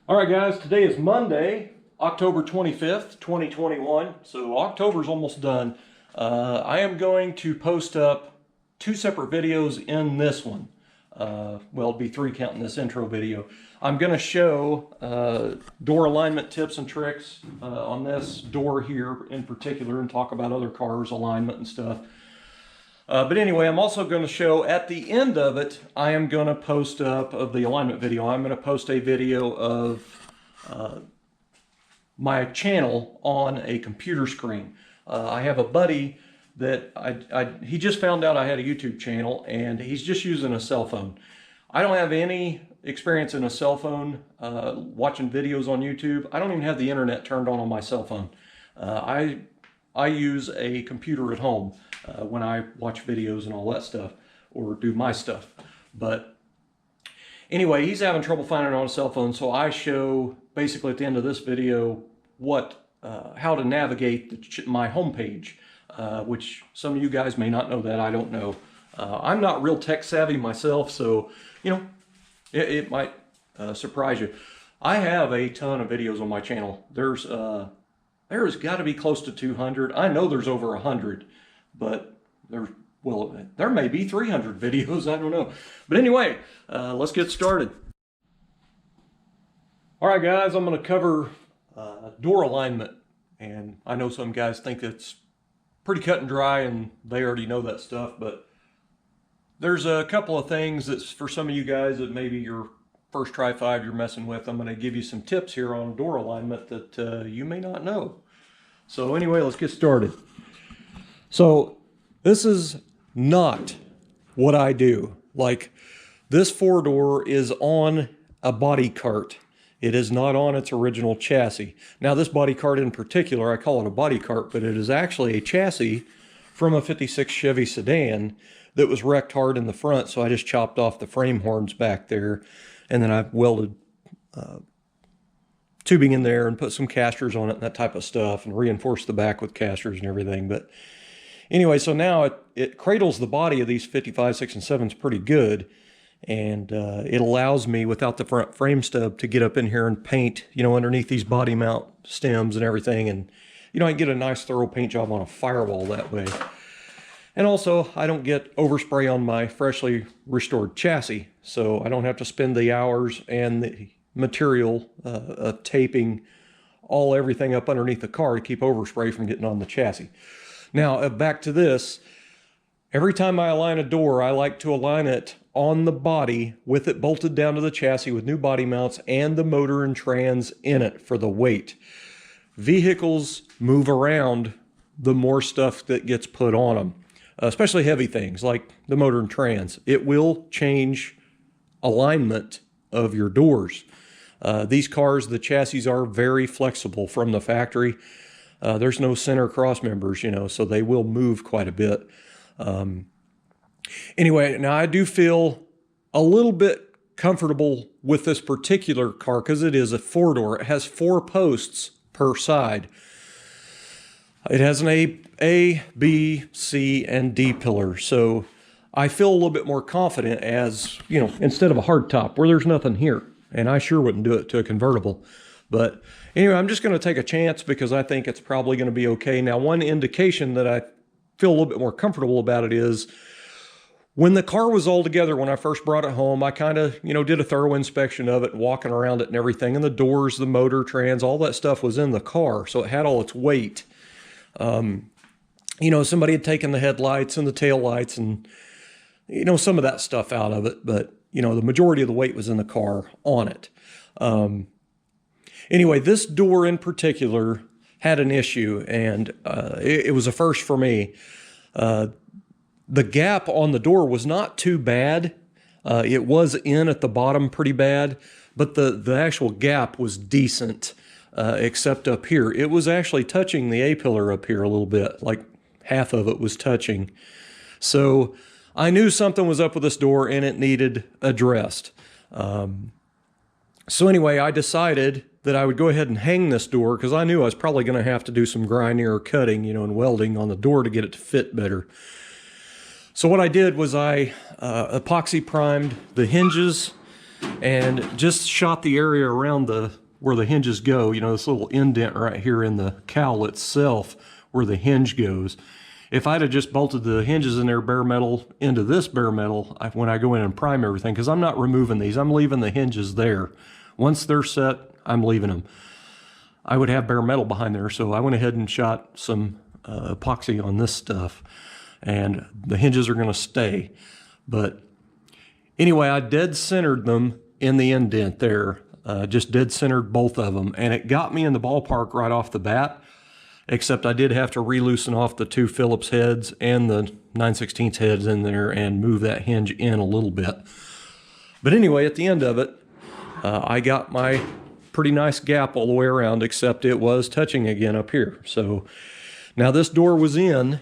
All right, guys, today is Monday, October 25th, 2021. So October's almost done. I am going to post up two separate videos in this one. Well, it'll be three counting this intro video. I'm going to show door alignment tips and tricks on this door here in particular and talk about other cars, alignment and stuff. But anyway, I'm also going to show at the end of it, I am going to post up of the alignment video. I'm going to post a video of my channel on a computer screen. I have a buddy that he just found out I had a YouTube channel and he's just using a cell phone. I don't have any experience in a cell phone watching videos on YouTube. I don't even have the internet turned on my cell phone. I use a computer at home when I watch videos and all that stuff or do my stuff. But anyway, he's having trouble finding it on a cell phone, so I show basically at the end of this video how to navigate my homepage, which some of you guys may not know that. I don't know. I'm not real tech savvy myself, so you know it might surprise you. I have a ton of videos on my channel. There's got to be close to 200. I know there's over 100, but there may be 300 videos. I don't know. But anyway, let's get started. All right, guys, I'm going to cover door alignment. And I know some guys think it's pretty cut and dry and they already know that stuff, but there's a couple of things that's for some of you guys that maybe your first try five you're messing with. I'm going to give you some tips here on door alignment that you may not know. So anyway, let's get started. So this is not what I do. Like, this four-door is on a body cart. It is not on its original chassis. Now, this body cart in particular, I call it a body cart, but it is actually a chassis from a 56 Chevy sedan that was wrecked hard in the front, so I just chopped off the frame horns back there, and then I welded tubing in there and put some casters on it and that type of stuff and reinforced the back with casters and everything. But anyway, so now it cradles the body of these 55, 6, and 7s pretty good. And it allows me, without the front frame stub, to get up in here and paint, you know, underneath these body mount stems and everything. And, you know, I get a nice thorough paint job on a firewall that way. And also, I don't get overspray on my freshly restored chassis. So I don't have to spend the hours and the material of taping everything up underneath the car to keep overspray from getting on the chassis. Now, back to this. Every time I align a door, I like to align it on the body with it bolted down to the chassis with new body mounts and the motor and trans in it for the weight. Vehicles move around the more stuff that gets put on them, especially heavy things like the motor and trans. It will change alignment of your doors. These cars, the chassis are very flexible from the factory. There's no center cross members, you know, so they will move quite a bit. Anyway, now I do feel a little bit comfortable with this particular car because it is a four-door. It has 4 posts per side. It has an A, B, C, and D pillar. So I feel a little bit more confident as, you know, instead of a hard top where there's nothing here. And I sure wouldn't do it to a convertible. But anyway, I'm just going to take a chance because I think it's probably going to be okay. Now, one indication that I feel a little bit more comfortable about it is when the car was all together, when I first brought it home, I kind of, you know, did a thorough inspection of it, walking around it and everything. And the doors, the motor, trans, all that stuff was in the car. So it had all its weight. You know, somebody had taken the headlights and the tail lights and, you know, some of that stuff out of it. But, you know, the majority of the weight was in the car on it. Anyway, this door in particular had an issue, and it was a first for me. The gap on the door was not too bad. It was in at the bottom pretty bad, but the actual gap was decent, except up here. It was actually touching the A-pillar up here a little bit, like half of it was touching. So I knew something was up with this door and it needed addressed. So anyway, I decided that I would go ahead and hang this door because I knew I was probably going to have to do some grinding or cutting, you know, and welding on the door to get it to fit better. So what I did was I epoxy primed the hinges and just shot the area around where the hinges go, you know, this little indent right here in the cowl itself where the hinge goes. If I'd have just bolted the hinges in there bare metal into this bare metal when I go in and prime everything, because I'm not removing these, I'm leaving the hinges there. Once they're set, I'm leaving them. I would have bare metal behind there, so I went ahead and shot some epoxy on this stuff, and the hinges are going to stay. But anyway, I dead centered them in the indent there, just dead centered both of them, and it got me in the ballpark right off the bat, except I did have to re-loosen off the 2 Phillips heads and the 9/16 heads in there and move that hinge in a little bit. But anyway, at the end of it, I got my pretty nice gap all the way around, except it was touching again up here. So now this door was in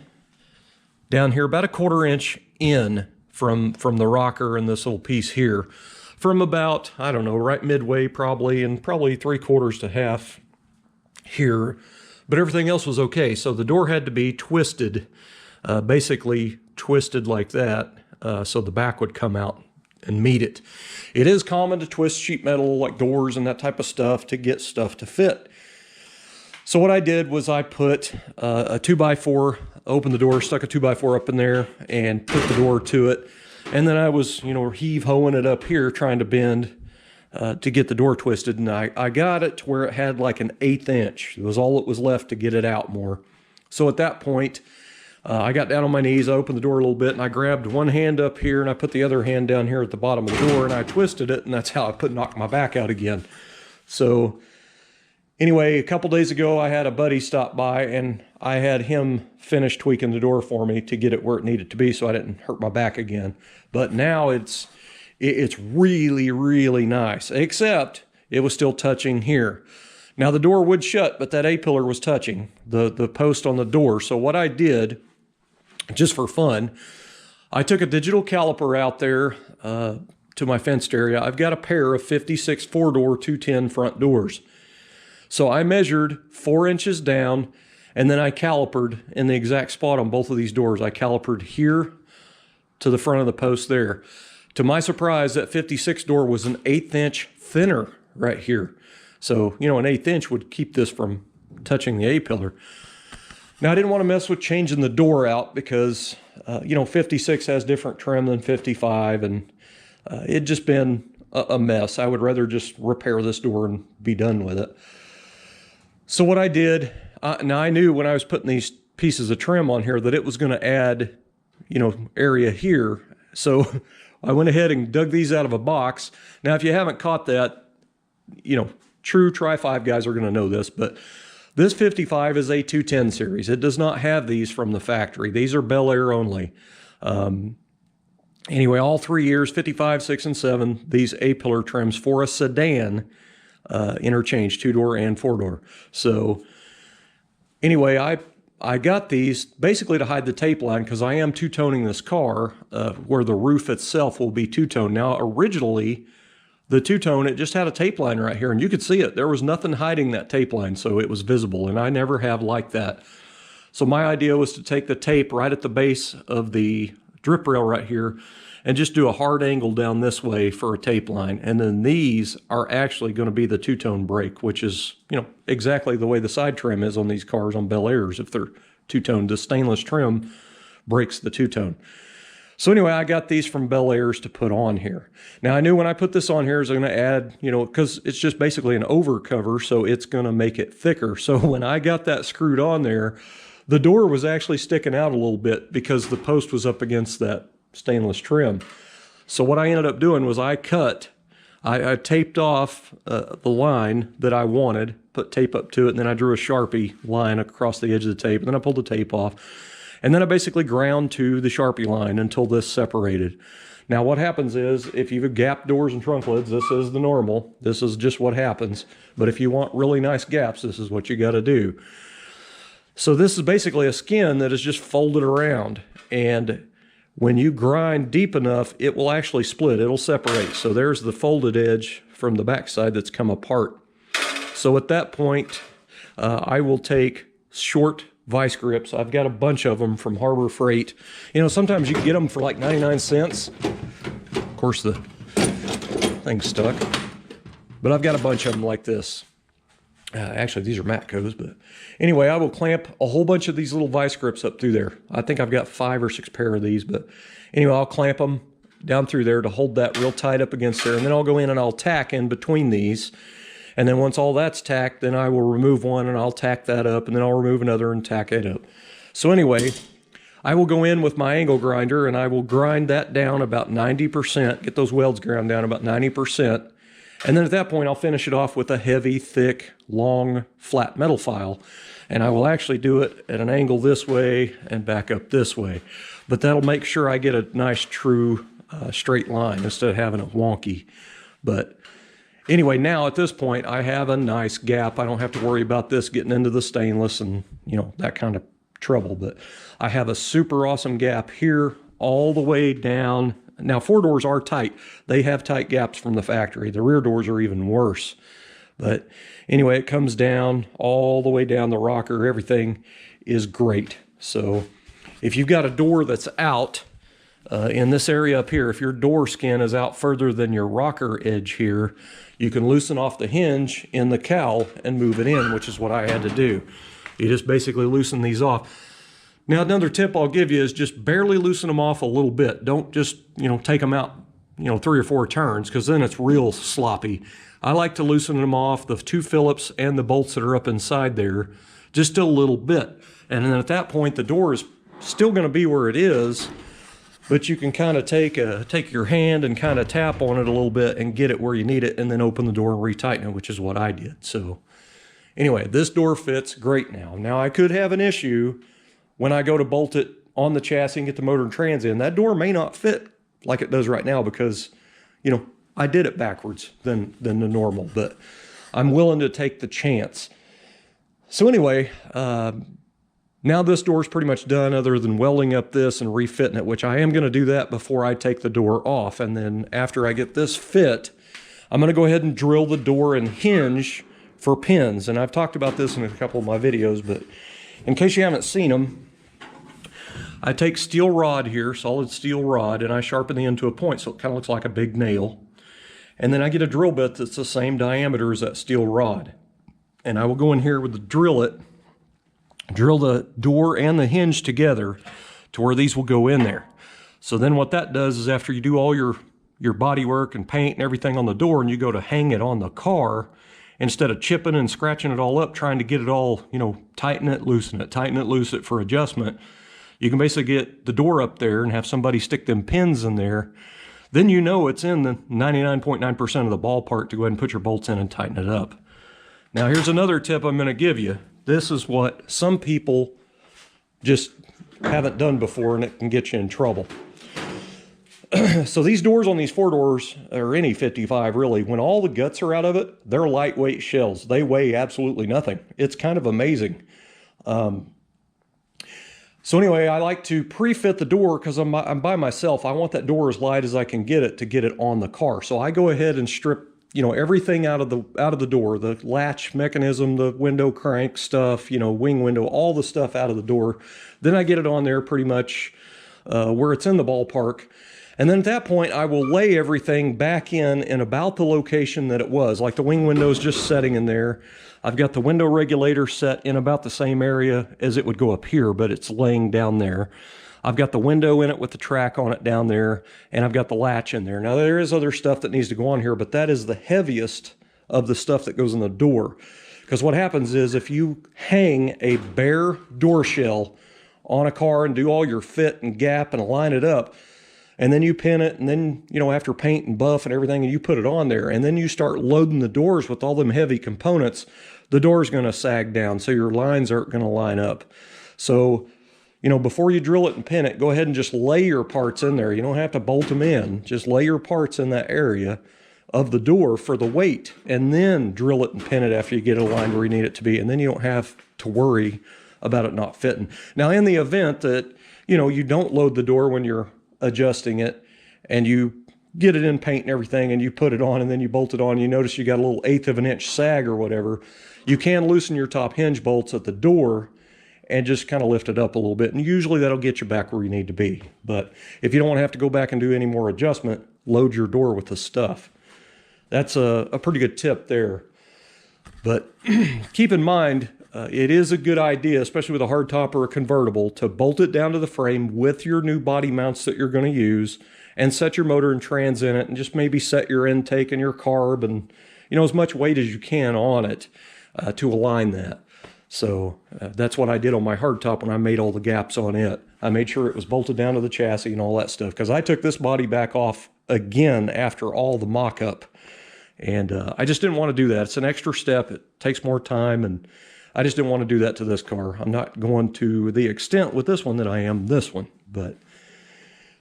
down here about a 1/4 inch in from the rocker and this little piece here, from about, I don't know, right midway probably, and probably 3/4 to half here, but everything else was okay. So the door had to be twisted, basically twisted like that, so the back would come out and meet it. It is common to twist sheet metal like doors and that type of stuff to get stuff to fit. So what I did was I put a 2x4, opened the door, stuck a 2x4 up in there and put the door to it. And then I was, you know, heave-hoeing it up here trying to bend to get the door twisted. And I got it to where it had like an 1/8 inch. It was all that was left to get it out more. So at that point, I got down on my knees, I opened the door a little bit, and I grabbed one hand up here, and I put the other hand down here at the bottom of the door, and I twisted it, and that's how I knocked my back out again. So anyway, a couple days ago, I had a buddy stop by, and I had him finish tweaking the door for me to get it where it needed to be so I didn't hurt my back again. But now it's really, really nice, except it was still touching here. Now the door would shut, but that A-pillar was touching the post on the door. So what I did, just for fun, I took a digital caliper out there to my fenced area. I've got a pair of 56 4-door 210 front doors. So I measured 4 inches down, and then I calipered in the exact spot on both of these doors. I calipered here to the front of the post there. To my surprise, that 56 door was an 1/8 inch thinner right here. So, you know, an 1/8 inch would keep this from touching the A-pillar. Now, I didn't want to mess with changing the door out because, you know, 56 has different trim than 55, and it'd just been a mess. I would rather just repair this door and be done with it. So what I did, now I knew when I was putting these pieces of trim on here that it was going to add, you know, area here. So I went ahead and dug these out of a box. Now, if you haven't caught that, you know, true Tri-5 guys are going to know this, but this 55 is a 210 series. It does not have these from the factory. These are Bel Air only. Anyway, all 3 years, 55, 6, and 7, these A-pillar trims for a sedan interchange, 2-door and 4-door. So anyway, I got these basically to hide the tape line because I am two-toning this car where the roof itself will be two-tone. Now, originally, the two-tone, it just had a tape line right here, and you could see it. There was nothing hiding that tape line, so it was visible, and I never have liked that. So my idea was to take the tape right at the base of the drip rail right here and just do a hard angle down this way for a tape line. And then these are actually going to be the two-tone brake, which is, you know, exactly the way the side trim is on these cars on Bel Airs. If they're two-tone, the stainless trim breaks the two-tone. So anyway, I got these from Bel Airs to put on here. Now I knew when I put this on here, I was going to add, you know, because it's just basically an over cover, so it's going to make it thicker. So when I got that screwed on there, the door was actually sticking out a little bit because the post was up against that stainless trim. So what I ended up doing was I taped off the line that I wanted, put tape up to it, and then I drew a Sharpie line across the edge of the tape, and then I pulled the tape off. And then I basically ground to the Sharpie line until this separated. Now what happens is, if you've gapped doors and trunk lids, this is the normal. This is just what happens. But if you want really nice gaps, this is what you got to do. So this is basically a skin that is just folded around. And when you grind deep enough, it will actually split. It'll separate. So there's the folded edge from the backside that's come apart. So at that point, I will take short vice grips. I've got a bunch of them from Harbor Freight. You know, sometimes you can get them for like 99 cents. Of course, the thing's stuck. But I've got a bunch of them like this. Actually, these are Matcos, but anyway, I will clamp a whole bunch of these little vice grips up through there. I think I've got 5 or 6 pair of these, but anyway, I'll clamp them down through there to hold that real tight up against there, and then I'll go in and I'll tack in between these. And then once all that's tacked, then I will remove one and I'll tack that up, and then I'll remove another and tack it up. So anyway, I will go in with my angle grinder and I will grind that down about 90%, get those welds ground down about 90%. And then at that point, I'll finish it off with a heavy, thick, long, flat metal file. And I will actually do it at an angle this way and back up this way. But that'll make sure I get a nice, true, straight line instead of having it wonky. But anyway, now at this point, I have a nice gap. I don't have to worry about this getting into the stainless and, you know, that kind of trouble. But I have a super awesome gap here all the way down. Now, 4 doors are tight. They have tight gaps from the factory. The rear doors are even worse. But anyway, it comes down all the way down the rocker. Everything is great. So if you've got a door that's out in this area up here, if your door skin is out further than your rocker edge here, you can loosen off the hinge in the cowl and move it in, which is what I had to do. You just basically loosen these off. Now, another tip I'll give you is just barely loosen them off a little bit. Don't just, you know, take them out, you know, 3 or 4 turns, because then it's real sloppy. I like to loosen them off, the 2 Phillips and the bolts that are up inside there, just a little bit. And then at that point, the door is still going to be where it is, but you can kind of take your hand and kind of tap on it a little bit and get it where you need it, and then open the door and retighten it, which is what I did. So anyway, this door fits great now. Now, I could have an issue when I go to bolt it on the chassis and get the motor and trans in. That door may not fit like it does right now because, you know, I did it backwards than the normal, but I'm willing to take the chance. So anyway, now this door is pretty much done other than welding up this and refitting it, which I am going to do that before I take the door off. And then after I get this fit, I'm going to go ahead and drill the door and hinge for pins. And I've talked about this in a couple of my videos, but in case you haven't seen them, I take steel rod here, solid steel rod, and I sharpen the end to a point so it kind of looks like a big nail. And then I get a drill bit that's the same diameter as that steel rod. And I will go in here with the drill the door and the hinge together to where these will go in there. So then what that does is after you do all your body work and paint and everything on the door and you go to hang it on the car, instead of chipping and scratching it all up, trying to get it all, you know, tighten it, loosen it for adjustment, you can basically get the door up there and have somebody stick them pins in there. Then you know it's in the 99.9% of the ballpark to go ahead and put your bolts in and tighten it up. Now, here's another tip I'm going to give you. This is what some people just haven't done before, and it can get you in trouble. So these doors on these 4 doors, or any 55 really, when all the guts are out of it, they're lightweight shells. They weigh absolutely nothing. It's kind of amazing. So anyway, I like to pre-fit the door because I'm by myself. I want that door as light as I can get it to get it on the car. So I go ahead and strip, you know, everything out of the door, the latch mechanism, the window crank stuff, you know, wing window, all the stuff out of the door. Then I get it on there pretty much where it's in the ballpark. And then at that point, I will lay everything back in about the location that it was. Like the wing window is just setting in there. I've got the window regulator set in about the same area as it would go up here, but it's laying down there. I've got the window in it with the track on it down there, and I've got the latch in there. Now, there is other stuff that needs to go on here, but that is the heaviest of the stuff that goes in the door. Because what happens is if you hang a bare door shell on a car and do all your fit and gap and line it up, and then you pin it, and then, you know, after paint and buff and everything, and you put it on there, and then you start loading the doors with all them heavy components, the door's going to sag down, so your lines aren't going to line up. So, you know, before you drill it and pin it, go ahead and just lay your parts in there. You don't have to bolt them in. Just lay your parts in that area of the door for the weight, and then drill it and pin it after you get it aligned where you need it to be, and then you don't have to worry about it not fitting. Now, in the event that, you know, you don't load the door when you're adjusting it and you get it in paint and everything and you put it on and then you bolt it on, you notice you got a little 1/8 of an inch sag or whatever, you can loosen your top hinge bolts at the door and just kind of lift it up a little bit, and usually that'll get you back where you need to be. But if you don't want to have to go back and do any more adjustment, load your door with the stuff. that's a pretty good tip there. But keep in mind, it is a good idea, especially with a hardtop or a convertible, to bolt it down to the frame with your new body mounts that you're going to use, and set your motor and trans in it, and just maybe set your intake and your carb and, you know, as much weight as you can on it to align that. So that's what I did on my hardtop when I made all the gaps on it. I made sure it was bolted down to the chassis and all that stuff, because I took this body back off again after all the mock-up. And I just didn't want to do that. It's an extra step. It takes more time, and I just didn't want to do that to this car. I'm not going to the extent with this one that I am this one. But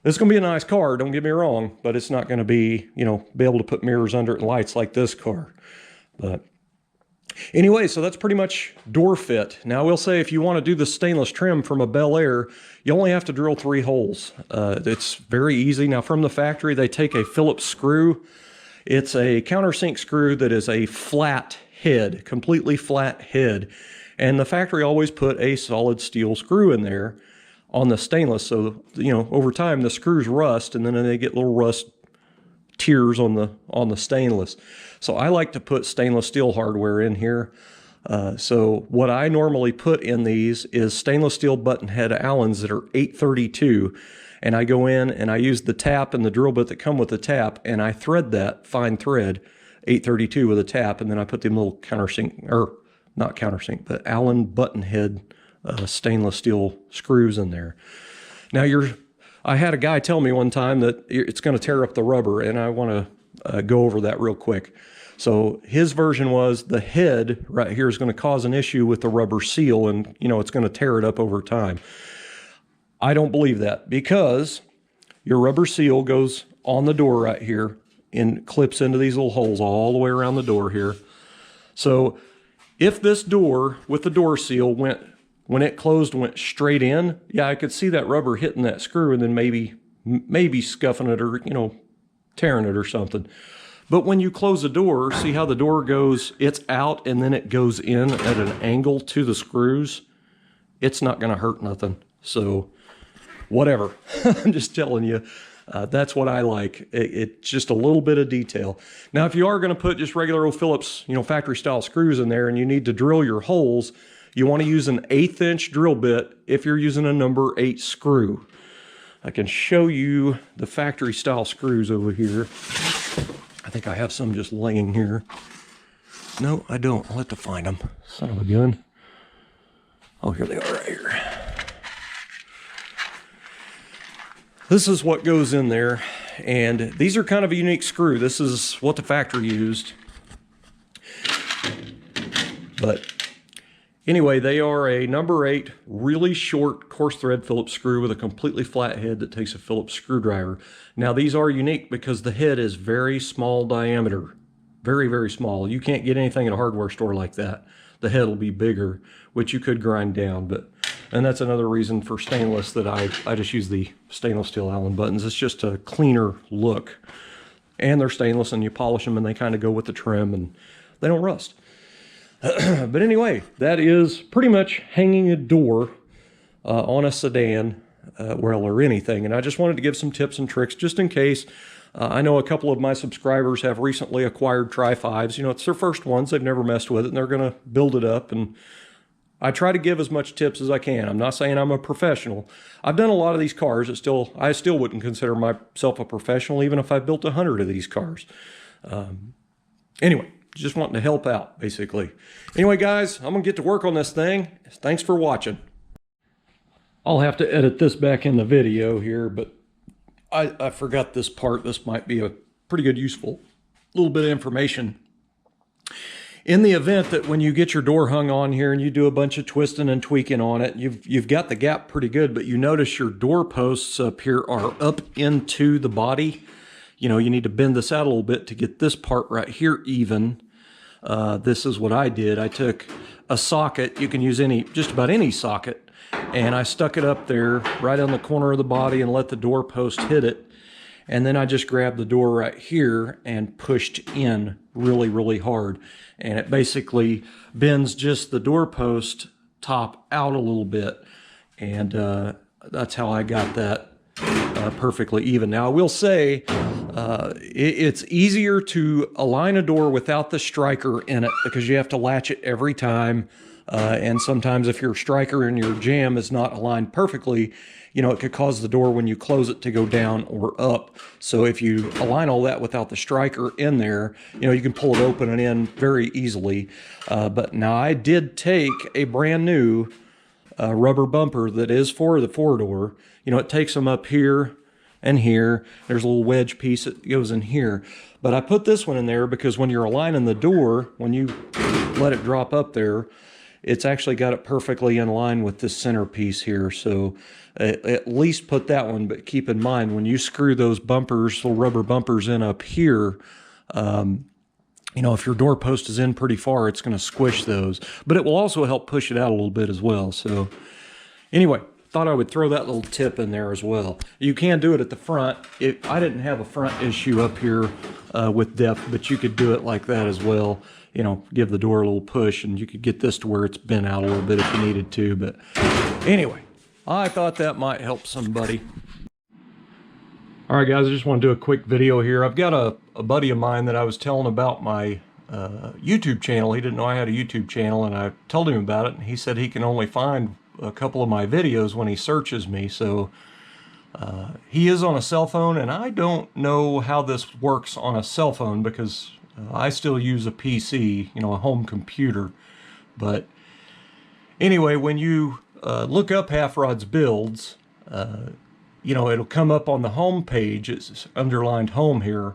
this is going to be a nice car, don't get me wrong, but it's not going to be, you know, be able to put mirrors under it and lights like this car. But anyway, so that's pretty much door fit. Now, I will say, if you want to do the stainless trim from a Bel Air, you only have to drill 3 holes. It's very easy. Now, from the factory, they take a Phillips screw. It's a countersink screw that is a flat head, completely flat head. And the factory always put a solid steel screw in there on the stainless. So, you know, over time, the screws rust, and then they get little rust tears on the stainless. So I like to put stainless steel hardware in here. So what I normally put in these is stainless steel button head Allens that are 832. And I go in and I use the tap and the drill bit that come with the tap, and I thread that fine thread 832 with a tap, and then I put them little countersink, or not countersink, but Allen button head stainless steel screws in there. Now I had a guy tell me one time that it's going to tear up the rubber, and I want to go over that real quick. So his version was the head right here is going to cause an issue with the rubber seal, and, you know, it's going to tear it up over time. I don't believe that, because your rubber seal goes on the door right here and clips into these little holes all the way around the door here. So if this door with the door seal when it closed, went straight in, yeah, I could see that rubber hitting that screw and then maybe scuffing it, or, you know, tearing it or something. But when you close the door, see how the door goes, it's out and then it goes in at an angle to the screws? It's not going to hurt nothing. So whatever. I'm just telling you, that's what I like. It's just a little bit of detail. Now, if you are going to put just regular old Phillips, you know, factory style screws in there, and you need to drill your holes, you want to use an 1/8 inch drill bit if you're using a number 8 screw. I can show you the factory style screws over here. I think I have some just laying here. No, I don't. I'll have to find them. Son of a gun. Oh, here they are right here. This is what goes in there, and these are kind of a unique screw. This is what the factory used. But anyway, they are a number 8, really short coarse thread Phillips screw with a completely flat head that takes a Phillips screwdriver. Now, these are unique because the head is very small diameter, very, very small. You can't get anything at a hardware store like that. The head will be bigger, which you could grind down, and that's another reason for stainless that I just use the stainless steel Allen buttons. It's just a cleaner look, and they're stainless, and you polish them and they kind of go with the trim and they don't rust. But anyway, that is pretty much hanging a door on a sedan, or anything. And I just wanted to give some tips and tricks just in case. I know a couple of my subscribers have recently acquired Tri-5s. You know, it's their first ones. They've never messed with it, and they're going to build it up. And I try to give as much tips as I can. I'm not saying I'm a professional. I've done a lot of these cars. I still wouldn't consider myself a professional, even if I built 100 of these cars. Anyway, just wanting to help out, basically. Anyway, guys, I'm going to get to work on this thing. Thanks for watching. I'll have to edit this back in the video here, but I forgot this part. This might be a pretty good, useful little bit of information. In the event that when you get your door hung on here and you do a bunch of twisting and tweaking on it, you've got the gap pretty good, but you notice your door posts up here are up into the body. You know, you need to bend this out a little bit to get this part right here even. This is what I did. I took a socket. You can use just about any socket, and I stuck it up there right on the corner of the body and let the door post hit it. And then I just grabbed the door right here and pushed in really, really hard. And it basically bends just the doorpost top out a little bit. And that's how I got that perfectly even. Now, I will say, It's easier to align a door without the striker in it because you have to latch it every time. And sometimes if your striker and your jamb is not aligned perfectly, it could cause the door when you close it to go down or up. So if you align all that without the striker in there, you can pull it open and in very easily. But now I did take a brand new rubber bumper that is for the 4-door. It takes them up here and here. There's a little wedge piece that goes in here. But I put this one in there because when you're aligning the door, when you let it drop up there, it's actually got it perfectly in line with this center piece here. So at least put that one, but keep in mind when you screw those bumpers, little rubber bumpers in up here, if your door post is in pretty far, it's going to squish those. But it will also help push it out a little bit as well. So anyway, thought I would throw that little tip in there as well. You can do it at the front. I didn't have a front issue up here with depth, but you could do it like that as well. Give the door a little push, and you could get this to where it's bent out a little bit if you needed to. But anyway, I thought that might help somebody. All right, guys, I just want to do a quick video here. I've got a buddy of mine that I was telling about my YouTube channel. He didn't know I had a YouTube channel, and I told him about it, and he said he can only find a couple of my videos when he searches me. So he is on a cell phone, and I don't know how this works on a cell phone because I still use a PC, a home computer. But anyway, when you look up Half Rod's builds, it'll come up on the home page. It's underlined home here,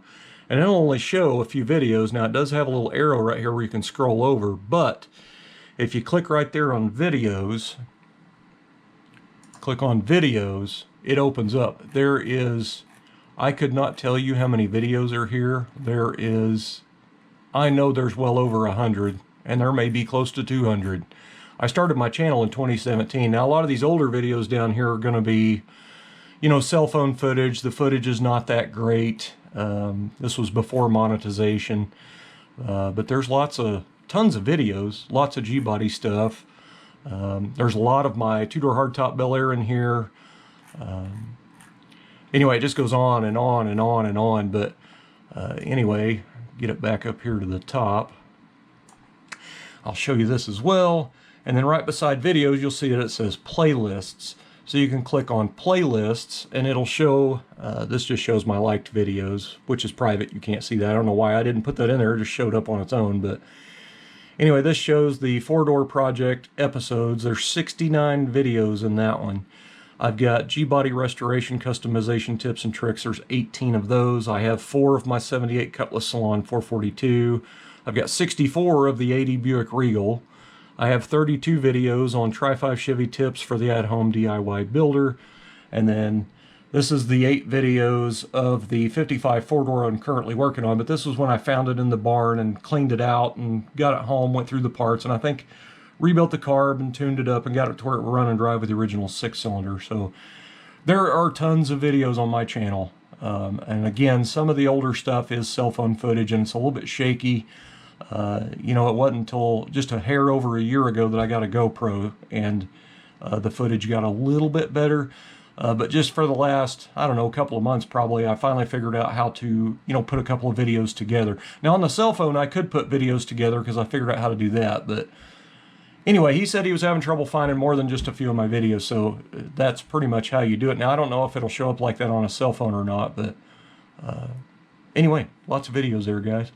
and it'll only show a few videos. Now it does have a little arrow right here where you can scroll over, but if you click right there on videos, click on videos, it opens up. I could not tell you how many videos are here. I know there's well over 100, and there may be close to 200. I started my channel in 2017. Now a lot of these older videos down here are going to be cell phone footage. The footage is not that great. This was before monetization. But there's tons of videos, lots of G-body stuff. There's a lot of my 2-door hardtop Bel Air in here. Anyway, it just goes on and on and on and on. But anyway, get it back up here to the top. I'll show you this as well. And then right beside videos, you'll see that it says playlists. So you can click on playlists, and it'll show, this just shows my liked videos, which is private. You can't see that. I don't know why I didn't put that in there. It just showed up on its own. But anyway, this shows the 4-door project episodes. There's 69 videos in that one. I've got G-body restoration customization tips and tricks. There's 18 of those. I have 4 of my 78 Cutlass Salon 442. I've got 64 of the 80 Buick Regal. I have 32 videos on Tri-5 Chevy tips for the at-home DIY builder. And then this is the 8 videos of the 55 4-door I'm currently working on. But this was when I found it in the barn and cleaned it out and got it home, went through the parts, and I think rebuilt the carb and tuned it up and got it to where it would run and drive with the original 6-cylinder. So there are tons of videos on my channel. And again, some of the older stuff is cell phone footage, and it's a little bit shaky. It wasn't until just a hair over a year ago that I got a GoPro, and the footage got a little bit better. But just for the last, I don't know, couple of months probably, I finally figured out how to, put a couple of videos together. Now on the cell phone, I could put videos together because I figured out how to do that. But anyway, he said he was having trouble finding more than just a few of my videos, so that's pretty much how you do it. Now I don't know if it'll show up like that on a cell phone or not, but anyway, lots of videos there, guys.